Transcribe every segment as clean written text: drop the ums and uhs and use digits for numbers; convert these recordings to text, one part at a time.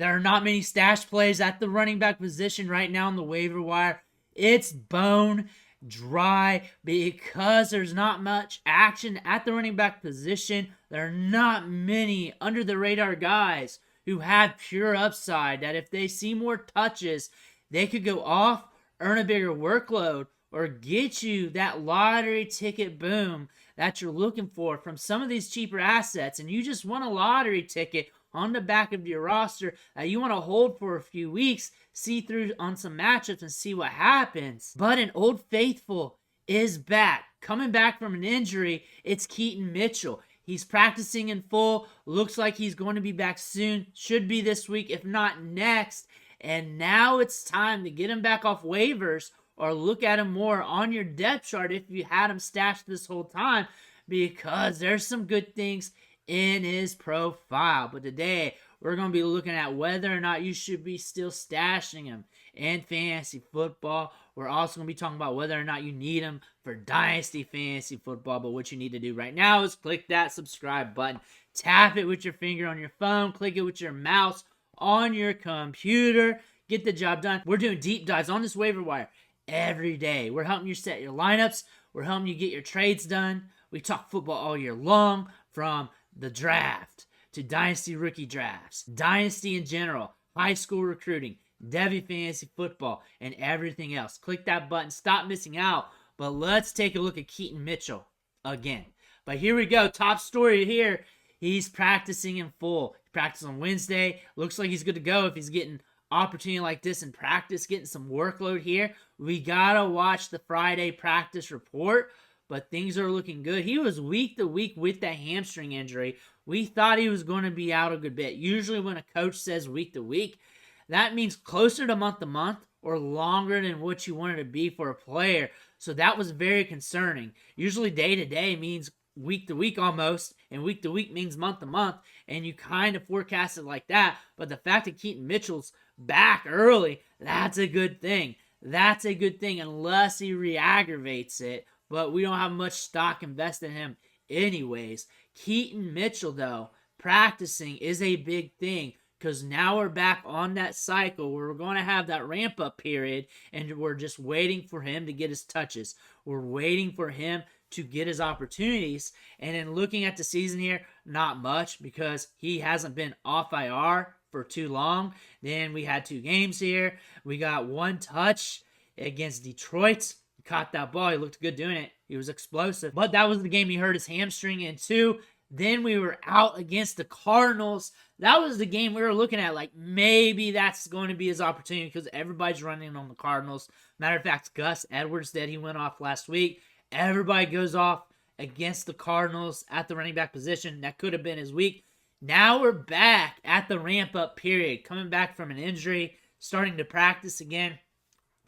There are not many stash plays at the running back position right now on the waiver wire. It's bone dry because there's not much action at the running back position. There are not many under the radar guys who have pure upside that if they see more touches, they could go off, earn a bigger workload, or get you that lottery ticket boom that you're looking for from some of these cheaper assets. And you just won a lottery ticket on the back of your roster that you want to hold for a few weeks, see through on some matchups and see what happens. But an old faithful is back. Coming back from an injury, it's Keaton Mitchell. He's practicing in full. Looks like he's going to be back soon. Should be this week, if not next. And now it's time to get him back off waivers or look at him more on your depth chart if you had him stashed this whole time, because there's some good things in his profile. But today, we're going to be looking at whether or not you should be still stashing him in fantasy football. We're also going to be talking about whether or not you need him for Dynasty fantasy football. But what you need to do right now is click that subscribe button. Tap it with your finger on your phone. Click it with your mouse on your computer. Get the job done. We're doing deep dives on this waiver wire every day. We're helping you set your lineups. We're helping you get your trades done. We talk football all year long, from the draft to Dynasty rookie drafts, Dynasty in general, high school recruiting, Devy fantasy football, and everything else. Click that button. Stop missing out. But let's take a look at Keaton Mitchell again. But here we go. Top story here. He's practicing in full. He practiced on Wednesday. Looks like he's good to go if he's getting opportunity like this in practice, getting some workload here. We got to watch the Friday practice report, but things are looking good. He was week to week with that hamstring injury. We thought he was going to be out a good bit. Usually when a coach says week to week, that means closer to month or longer than what you wanted to be for a player. So that was very concerning. Usually day to day means week to week almost, and week to week means month to month, and you kind of forecast it like that. But the fact that Keaton Mitchell's back early, that's a good thing. That's a good thing unless he re-aggravates it, but we don't have much stock invested in him anyways. Keaton Mitchell, though, practicing is a big thing, because now we're back on that cycle where we're going to have that ramp-up period, and we're just waiting for him to get his touches. We're waiting for him to get his opportunities. And in looking at the season here, not much, because he hasn't been off IR for too long. Then we had 2 games here. We got 1 touch against Detroit. He caught that ball. He looked good doing it. He was explosive. But that was the game he hurt his hamstring in too. Then we were out against the Cardinals. That was the game we were looking at, like maybe that's going to be his opportunity, because everybody's running on the Cardinals. Matter of fact, Gus Edwards did. He went off last week. Everybody goes off against the Cardinals at the running back position. That could have been his week. Now we're back at the ramp-up period, coming back from an injury, starting to practice again.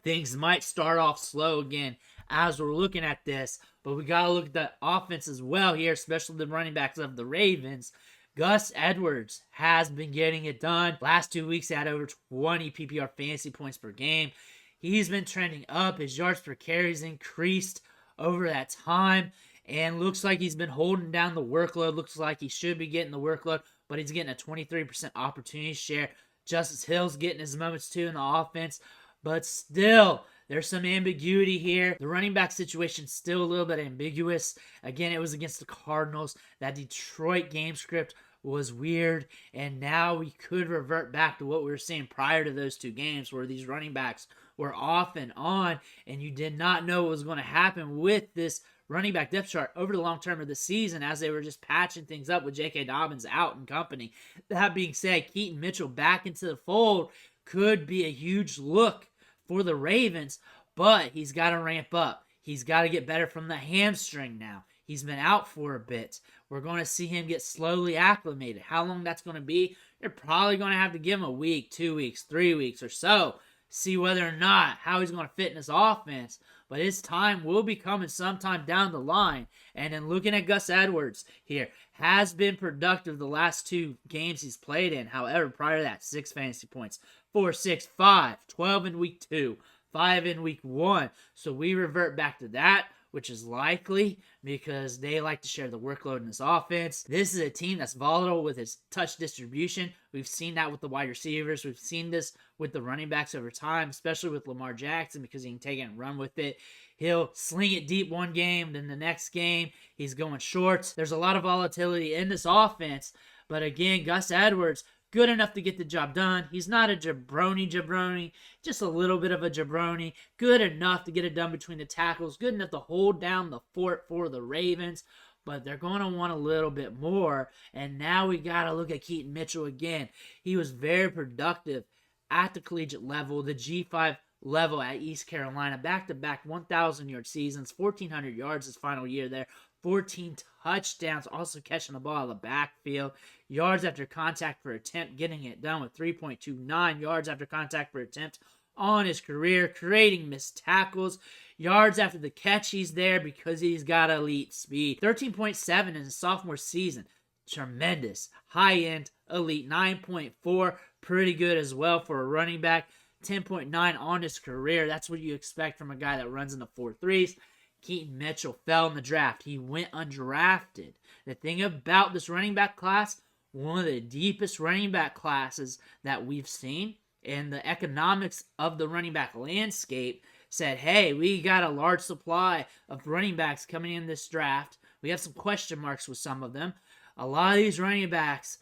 Things might start off slow again as we're looking at this, but we got to look at the offense as well here, especially the running backs of the Ravens. Gus Edwards has been getting it done. Last 2 weeks, he had over 20 PPR fantasy points per game. He's been trending up. His yards per carries increased over that time, and looks like he's been holding down the workload. Looks like he should be getting the workload, but he's getting a 23% opportunity share. Justice Hill's getting his moments too in the offense, but still, there's some ambiguity here. The running back situation's still a little bit ambiguous. Again, it was against the Cardinals. That Detroit game script was weird, and now we could revert back to what we were seeing prior to those 2 games, where these running backs were off and on, and you did not know what was going to happen with this running back depth chart over the long term of the season, as they were just patching things up with JK Dobbins out and company. That being said, Keaton Mitchell back into the fold could be a huge look for the Ravens, but he's got to ramp up. He's got to get better from the hamstring now. He's been out for a bit. We're going to see him get slowly acclimated. How long that's going to be, you're probably going to have to give him a week, 2 weeks, 3 weeks or so. See whether or not how he's going to fit in his offense. But his time will be coming sometime down the line. And then looking at Gus Edwards here, has been productive the last 2 games he's played in. However, prior to that, 6 fantasy points. 4, 6, 5, 12 in week 2, 5 in week 1. So we revert back to that. which is likely because they like to share the workload in this offense. This is a team that's volatile with its touch distribution. We've seen that with the wide receivers. We've seen this with the running backs over time, especially with Lamar Jackson, because he can take it and run with it. He'll sling it deep one game, then the next game he's going short. There's a lot of volatility in this offense, but again, Gus Edwards, good enough to get the job done. He's not a jabroni, just a little bit of a jabroni. Good enough to get it done between the tackles. Good enough to hold down the fort for the Ravens. But they're going to want a little bit more. And now we got to look at Keaton Mitchell again. He was very productive at the collegiate level, the G5 level at East Carolina. Back-to-back 1,000-yard seasons, 1,400 yards his final year there. 14 touchdowns, also catching the ball out of the backfield. Yards after contact per attempt, getting it done with 3.29 yards after contact per attempt on his career, creating missed tackles. Yards after the catch, he's there because he's got elite speed. 13.7 in his sophomore season. Tremendous. High-end, elite. 9.4, pretty good as well for a running back. 10.9 on his career. That's what you expect from a guy that runs in the 4.3s. Keaton Mitchell fell in the draft. He went undrafted. The thing about this running back class, one of the deepest running back classes that we've seen, and the economics of the running back landscape said, hey, we got a large supply of running backs coming in this draft. We have some question marks with some of them. A lot of these running backs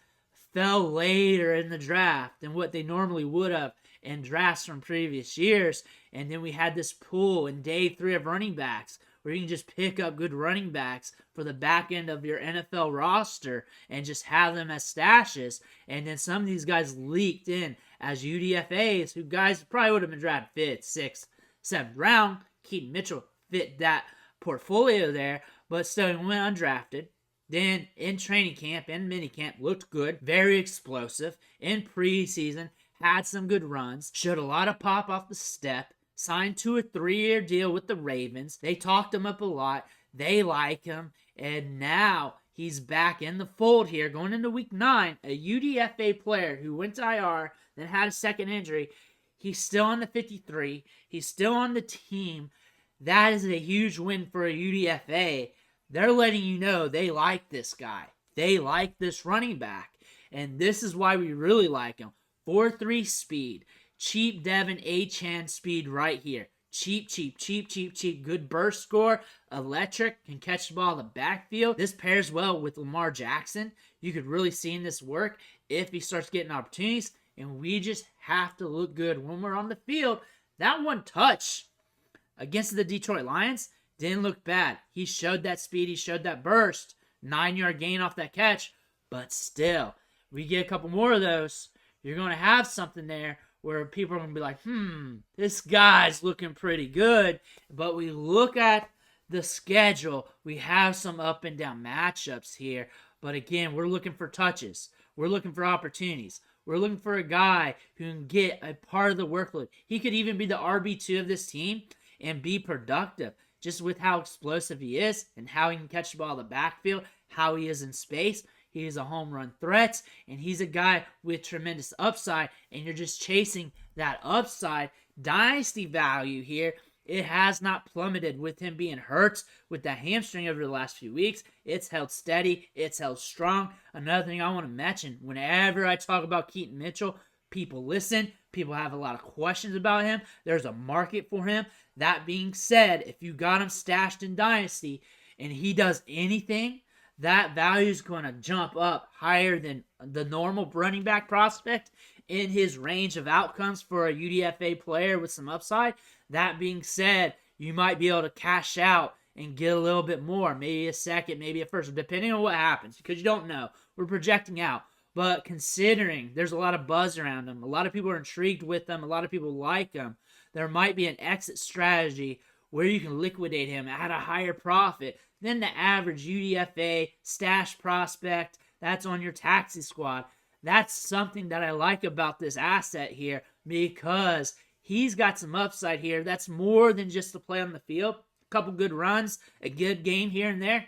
fell later in the draft than what they normally would have in drafts from previous years. And then we had this pool in day 3 of running backs where you can just pick up good running backs for the back end of your NFL roster and just have them as stashes. And then some of these guys leaked in as UDFAs, who guys probably would have been drafted 5th, 6th, 7th round. Keaton Mitchell fit that portfolio there, but still went undrafted. Then in training camp and minicamp, looked good, very explosive. In preseason, had some good runs, showed a lot of pop off the step, signed to a 3-year deal with the Ravens. They talked him up a lot. They like him. And now he's back in the fold here going into week 9. A UDFA player who went to IR, then had a second injury. He's still on the 53. He's still on the team. That is a huge win for a UDFA. They're letting you know they like this guy. They like this running back. And this is why we really like him. 4.3 speed. Cheap Devin Achane speed right here. Cheap. Good burst score. Electric. Can catch the ball in the backfield. This pairs well with Lamar Jackson. You could really see in this work if he starts getting opportunities. And we just have to look good when we're on the field. That one touch against the Detroit Lions didn't look bad. He showed that speed. He showed that burst. 9-yard gain off that catch. But still, we get a couple more of those. You're going to have something there where people are going to be like, this guy's looking pretty good. But we look at the schedule. We have some up and down matchups here. But again, we're looking for touches. We're looking for opportunities. We're looking for a guy who can get a part of the workload. He could even be the RB2 of this team and be productive just with how explosive he is and how he can catch the ball in the backfield, how he is in space. He is a home run threat, and he's a guy with tremendous upside, and you're just chasing that upside. Dynasty value here, it has not plummeted with him being hurt with that hamstring over the last few weeks. It's held steady. It's held strong. Another thing I want to mention, whenever I talk about Keaton Mitchell, people listen. People have a lot of questions about him. There's a market for him. That being said, if you got him stashed in Dynasty and he does anything, that value is going to jump up higher than the normal running back prospect in his range of outcomes for a UDFA player with some upside. That being said, you might be able to cash out and get a little bit more, maybe a second, maybe a first, depending on what happens, because you don't know. We're projecting out. But considering there's a lot of buzz around him, a lot of people are intrigued with him, a lot of people like him, there might be an exit strategy where you can liquidate him at a higher profit than the average UDFA stash prospect that's on your taxi squad. That's something that I like about this asset here because he's got some upside here. That's more than just the play on the field. A couple good runs, a good game here and there.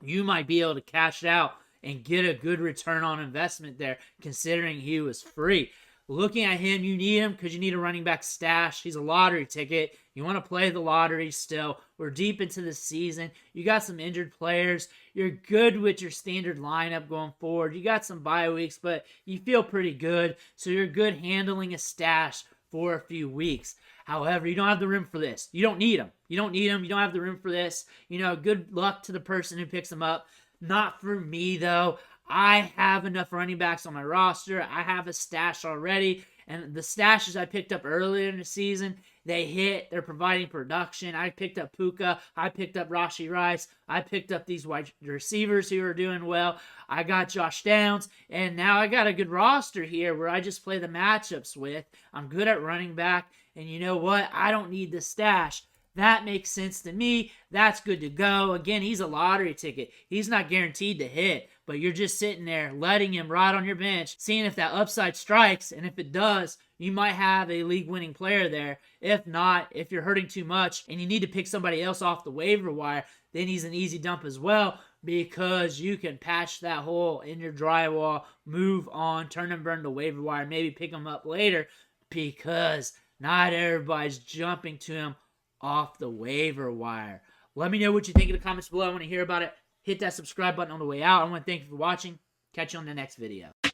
You might be able to cash out and get a good return on investment there considering he was free. Looking at him, you need him because you need a running back stash. He's a lottery ticket. You want to play the lottery still. We're deep into the season. You got some injured players. You're good with your standard lineup going forward. You got some bye weeks, but you feel pretty good. So you're good handling a stash for a few weeks. However, you don't have the room for this. You don't need him. You don't need him. You don't have the room for this. Good luck to the person who picks him up. Not for me, though. I have enough running backs on my roster. I have a stash already. And the stashes I picked up earlier in the season, they hit. They're providing production. I picked up Puka. I picked up Rashee Rice. I picked up these wide receivers who are doing well. I got Josh Downs. And now I got a good roster here where I just play the matchups with. I'm good at running back. And you know what? I don't need the stash. That makes sense to me. That's good to go. Again, he's a lottery ticket. He's not guaranteed to hit, but you're just sitting there letting him ride on your bench, seeing if that upside strikes, and if it does, you might have a league-winning player there. If not, if you're hurting too much and you need to pick somebody else off the waiver wire, then he's an easy dump as well because you can patch that hole in your drywall, move on, turn and burn the waiver wire, maybe pick him up later because not everybody's jumping to him off the waiver wire. Let me know what you think in the comments below. I want to hear about it. Hit that subscribe button on the way out. I want to thank you for watching. Catch you on the next video.